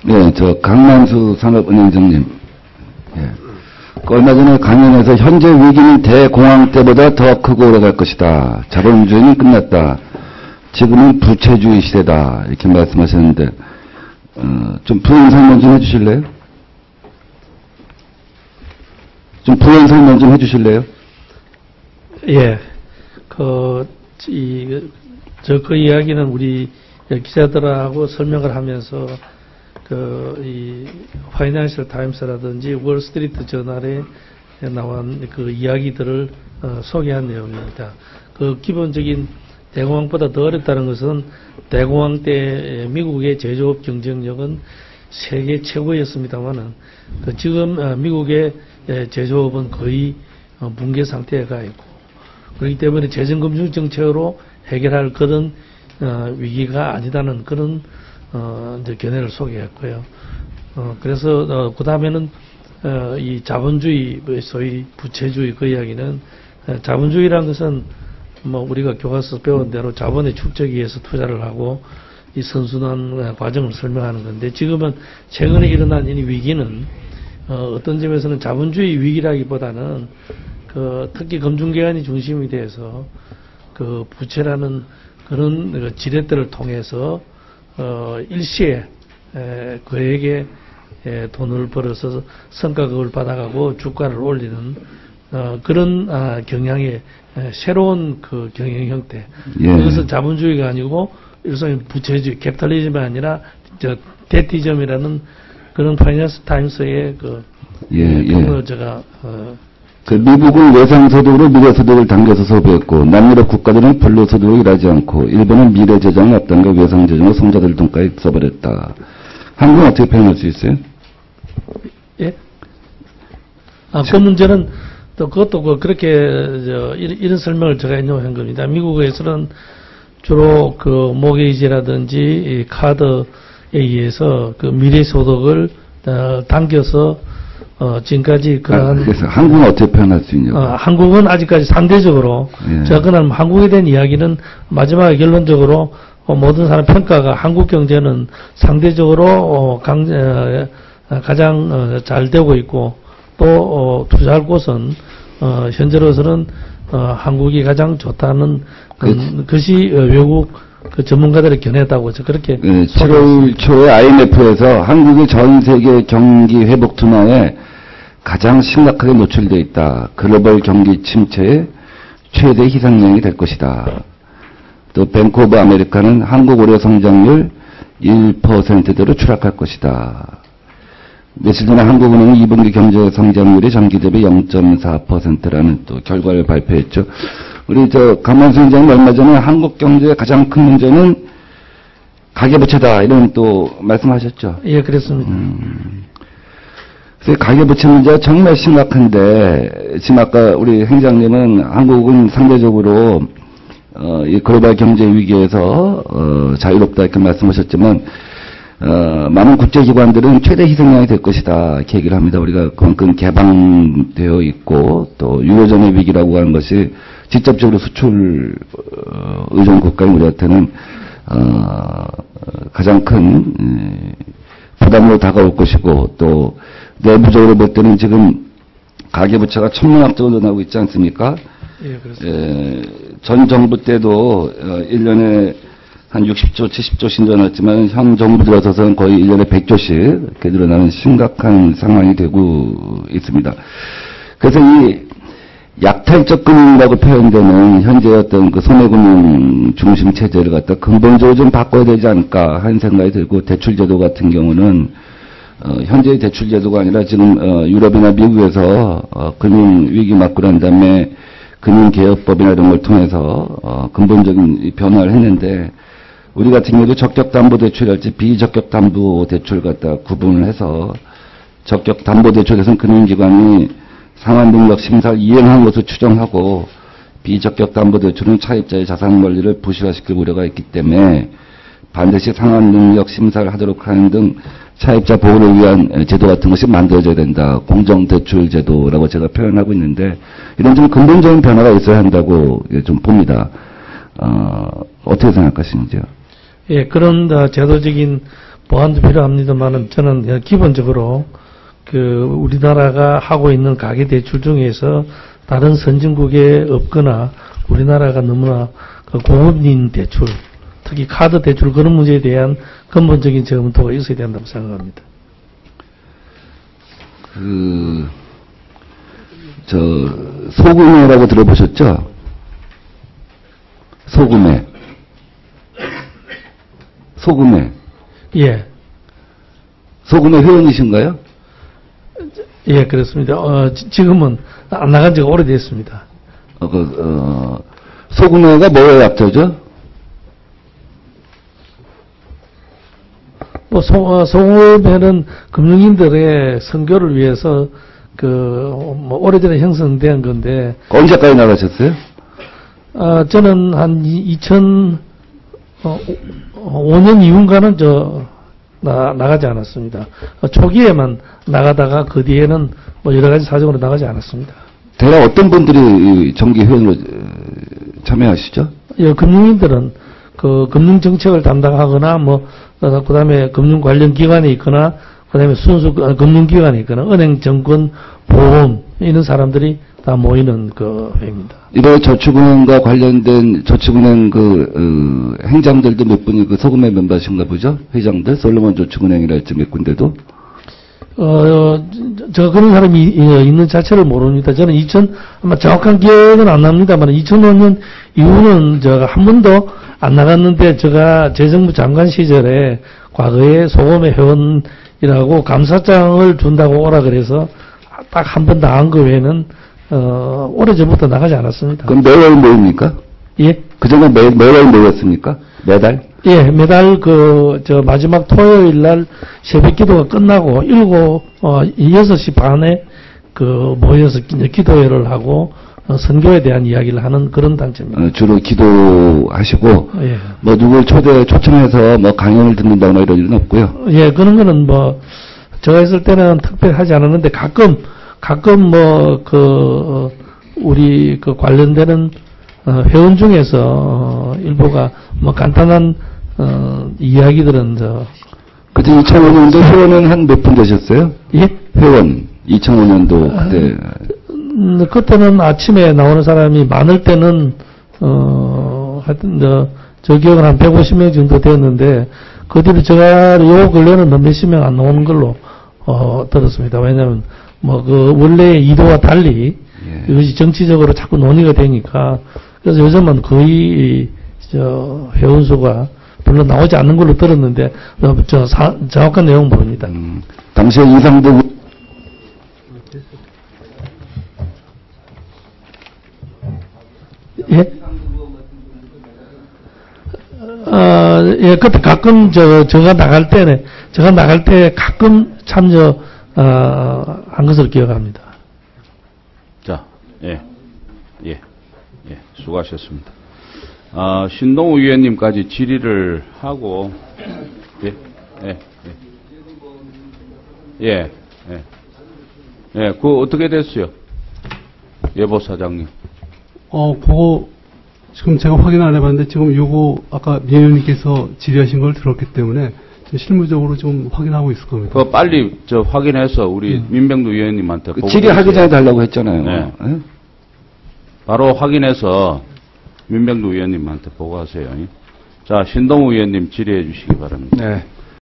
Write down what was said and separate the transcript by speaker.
Speaker 1: 네, 저 강만수 산업은행장님. 예. 얼마 전에 강연에서 현재 위기는 대공황 때보다 더 크고 오래갈 것이다. 자본주의는 끝났다. 지금은 부채주의 시대다. 이렇게 말씀하셨는데, 좀 부연 설명 좀 해주실래요? 좀 부연 설명 좀 해주실래요?
Speaker 2: 예. 그 이야기는 우리 기자들하고 설명을 하면서 이 파이낸셜 타임스라든지 월스트리트 저널에 나온 그 이야기들을 소개한 내용입니다. 그 기본적인 대공황보다 더 어렵다는 것은 대공황 때 미국의 제조업 경쟁력은 세계 최고였습니다만은 지금 미국의 제조업은 거의 붕괴 상태에 가 있고 그렇기 때문에 재정금융 정책으로 해결할 그런 위기가 아니다는 그런 이제 견해를 소개했고요. 그래서 그 다음에는 이 자본주의, 소위 부채주의 그 이야기는 자본주의라는 것은 뭐 우리가 교과서 배운 대로 자본의 축적에 의해서 투자를 하고 이 선순환 과정을 설명하는 건데 지금은 최근에 일어난 이 위기는 어떤 점에서는 자본주의 위기라기보다는 특히 금융기관이 중심이 돼서 그 부채라는 그런 지렛대를 통해서 일시에 그에게 돈을 벌어서 성과급을 받아가고 주가를 올리는 그런 경향의 새로운 그 경영 형태.
Speaker 1: 예.
Speaker 2: 그것은 자본주의가 아니고 일종의 부채주의, 캐피탈리즘이 아니라 데티즘이라는 그런 파이낸스 타임스의 통로 제가
Speaker 1: 미국은 외상소득으로 미래소득을 당겨서 소비했고 남유럽 국가들은 불로소득으로 일하지 않고 일본은 미래재정이 없던가 외상재정으로 손자들 돈까지 써버렸다. 한국은 어떻게 표현할 수 있어요?
Speaker 2: 예? 그 문제는 또 그것도 그렇게 이런 설명을 제가 인용한 겁니다. 미국에서는 주로 그 모게이지라든지 카드에 의해서 그 미래소득을 당겨서 지금까지 그러한.
Speaker 1: 그래서 한국은 어떻게 표현할 수 있냐고.
Speaker 2: 한국은 아직까지 상대적으로.
Speaker 1: 예.
Speaker 2: 제가 그날 한국에 대한 이야기는 마지막에 결론적으로 모든 사람 평가가 한국 경제는 상대적으로 가장 잘 되고 있고 또 투자할 곳은 현재로서는 한국이 가장 좋다는 것이 외국 그 전문가들의 견해다고 그렇게.
Speaker 1: 7월 초에 IMF에서 한국이 전 세계 경기 회복 둔화에 가장 심각하게 노출되어 있다. 글로벌 경기 침체의 최대 희생양이 될 것이다. 또 뱅크 오브 아메리카는 한국 올해 성장률 1%대로 추락할 것이다. 며칠 전에 한국은행은 2분기 경제 성장률이 전기 대비 0.4%라는 또 결과를 발표했죠. 우리 강만수 위원장님 얼마 전에 한국 경제의 가장 큰 문제는 가계부채다 이런 또 말씀하셨죠.
Speaker 2: 예, 그렇습니다.
Speaker 1: 그래서 가계부채 문제가 정말 심각한데 지금 아까 우리 행장님은 한국은 상대적으로 이 글로벌 경제 위기에서 자유롭다 이렇게 말씀하셨지만 많은 국제기관들은 최대 희생양이 될 것이다 이렇게 얘기를 합니다. 우리가 그만큼 개방되어 있고 또 유로존의 위기라고 하는 것이 직접적으로 수출 의존 국가인 우리한테는 가장 큰 부담으로 다가올 것이고 또 내부적으로 볼 때는 지금 가계부채가 천문학적으로 늘어나고 있지 않습니까?
Speaker 2: 예, 그렇습니다.
Speaker 1: 전 정부 때도 1년에 한 60조, 70조씩 늘어났지만 현 정부 들어서서는 거의 1년에 100조씩 이렇게 늘어나는 심각한 상황이 되고 있습니다. 그래서 이 약탈적 금융이라고 표현되는 현재 어떤 그 손해금융 중심 체제를 갖다 근본적으로 좀 바꿔야 되지 않을까 하는 생각이 들고 대출제도 같은 경우는 현재의 대출제도가 아니라 지금 유럽이나 미국에서 금융위기 맞고 난 다음에 금융개혁법이나 이런 걸 통해서 근본적인 변화를 했는데 우리 같은 경우도 적격담보대출이랄지 비적격담보대출 갖다 구분을 해서 적격담보대출에서는 금융기관이 상환능력 심사를 이행한 것으로 추정하고 비적격담보대출은 차입자의 자산관리를 부실화시킬 우려가 있기 때문에 반드시 상환능력 심사를 하도록 하는 등 차입자 보호를 위한 제도 같은 것이 만들어져야 된다. 공정대출제도라고 제가 표현하고 있는데 이런 좀 근본적인 변화가 있어야 한다고 좀 봅니다. 어떻게 생각하시는지요?
Speaker 2: 예, 그런 제도적인 보완도 필요합니다만은 저는 그냥 기본적으로 우리나라가 하고 있는 가계 대출 중에서 다른 선진국에 없거나 우리나라가 너무나 고금리인 대출, 특히 카드 대출 그런 문제에 대한 근본적인 검토가 있어야 된다고 생각합니다.
Speaker 1: 소금회라고 들어보셨죠? 소금회.
Speaker 2: 예.
Speaker 1: 소금회 회원이신가요?
Speaker 2: 예, 그렇습니다. 지금은 안 나간 지가 오래됐습니다.
Speaker 1: 소금회가 뭐에 약자죠?
Speaker 2: 소금회는 금융인들의 선교를 위해서 오래전에 형성된 건데.
Speaker 1: 언제까지 나가셨어요?
Speaker 2: 저는 한 2005년 이후인가는 나가지 않았습니다. 초기에만 나가다가 그 뒤에는 여러 가지 사정으로 나가지 않았습니다.
Speaker 1: 대략 어떤 분들이 정기 회원으로 참여하시죠?
Speaker 2: 예, 금융인들은 금융 정책을 담당하거나 그다음에 금융 관련 기관에 있거나 그다음에 순수 금융 기관에 있거나 은행, 증권, 보험 이런 사람들이 다 모이는 회입니다.
Speaker 1: 이번에 저축은행과 관련된 저축은행 행장들도 몇 분이 소금회 멤버신가 보죠? 회장들 솔로몬 저축은행이랄지 몇 군데도.
Speaker 2: 저 그런 사람이 있는 자체를 모릅니다. 저는 아마 정확한 기억은 안 납니다만 2005년 이후는 제가 한 번도 안 나갔는데 제가 재정부 장관 시절에 과거에 소금회 회원이라고 감사장을 준다고 오라 그래서 딱 한 번 나간 거 외에는 오래전부터 나가지 않았습니다.
Speaker 1: 그럼 매월 모입니까?
Speaker 2: 예?
Speaker 1: 그전에 매월 모였습니까? 매달?
Speaker 2: 예, 매달 마지막 토요일 날 새벽 기도가 끝나고 6시 반에 모여서 기도회를 하고 선교에 대한 이야기를 하는 그런 단체입니다.
Speaker 1: 주로 기도하시고,
Speaker 2: 예.
Speaker 1: 누굴 초청해서 강연을 듣는다거나 이런 일은 없고요.
Speaker 2: 예, 그런 거는 제가 있을 때는 특별히 하지 않았는데 가끔 우리 관련되는 회원 중에서 일부가 간단한 이야기들은
Speaker 1: 그때 2005년도 회원은 한 몇 분 되셨어요?
Speaker 2: 예?
Speaker 1: 회원 2005년도 그때
Speaker 2: 그때는 아침에 나오는 사람이 많을 때는 하여튼 저 기억은 한 150명 정도 되었는데 그 뒤로 제가 요 근래는 몇십 명 안 나오는 걸로 들었습니다. 왜냐하면 원래의 이도와 달리
Speaker 1: 예.
Speaker 2: 이것이 정치적으로 자꾸 논의가 되니까 그래서 요즘은 거의 회원수가 별로 나오지 않는 걸로 들었는데 정확한 내용은 모릅니다.
Speaker 1: 당시에 이상도
Speaker 2: 예? 예, 그때 가끔 제가 나갈 때 가끔 한 것으로 기억합니다.
Speaker 3: 자, 예, 수고하셨습니다. 신동우 위원님까지 질의를 하고, 그거 어떻게 됐어요? 예보사장님.
Speaker 4: 그거 지금 제가 확인 안 해봤는데 지금 요거 아까 민 의원님께서 질의하신 걸 들었기 때문에 실무적으로 좀 확인하고 있을 겁니다.
Speaker 3: 그거 빨리 확인해서 우리 민병두 위원님한테 보고.
Speaker 1: 질의하기 전에 달라고 했잖아요.
Speaker 3: 네.
Speaker 1: 네?
Speaker 3: 바로 확인해서 민병두 위원님한테 보고하세요. 자, 신동우 위원님 질의해 주시기 바랍니다.
Speaker 5: 네.